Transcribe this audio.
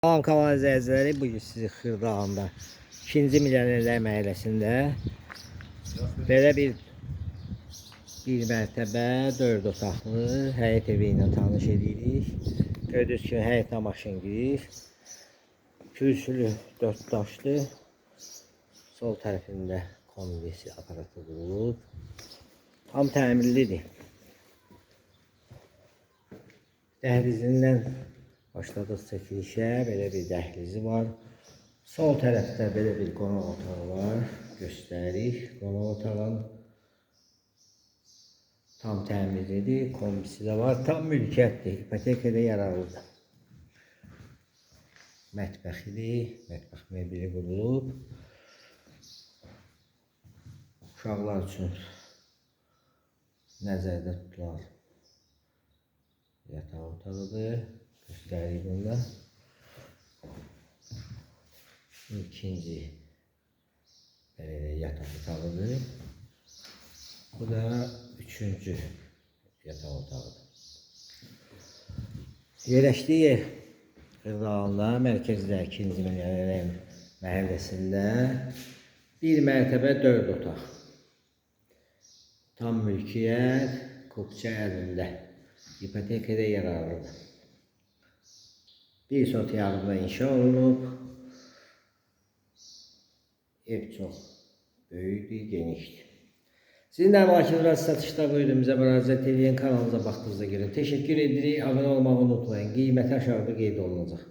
Salam kanal izləyiciləri, bugün sizi Xırdağında 2-ci Milyonerlər məhəlləsində belə bir mərtəbə 4 otaqlı həyət evi ilə tanış edirik. Gördüyünüz kimi həyətə maşın girir. Kürsülü 4 daşlı. Sol tərəfində konversi aparatı qurulub. Tam təmirlidir. Dəhlizindən başladıq çəkilişə, belə bir dəhlizi var. Sol tərəfdə belə bir qonaq otağı var. Göstərik. Qonaq otağın tam təmirlidir. Kombisi də var. Tam mülkiyyətdir. İpotekada yararlıdır. Mətbəxidir. Mətbəx mebeli qurulub. Uşaqlar üçün nəzərdə tutulan yataq otağıdır. Göstərik bunda. İkinci yataq otağıdır. Bu da üçüncü yataq otağıdır. Yerləşdiyi yer Xırdağında, mərkəzdə 2-ci Milyonerlər məhəlləsində bir mərtəbə 4 otaq. Tam mülkiyyət, kupça əlində. İpotekada yararlıdır. Bir sot yarımda inşa olunub. Ev çox böyükdür, genişdir. Sizin də makinələr satışda buyurumuza müraciət edin, kanalımıza baxdığınıza görə təşəkkür edirik. Abunə olmağı unutmayın. Qiyməti aşağıda qeyd olunacaq.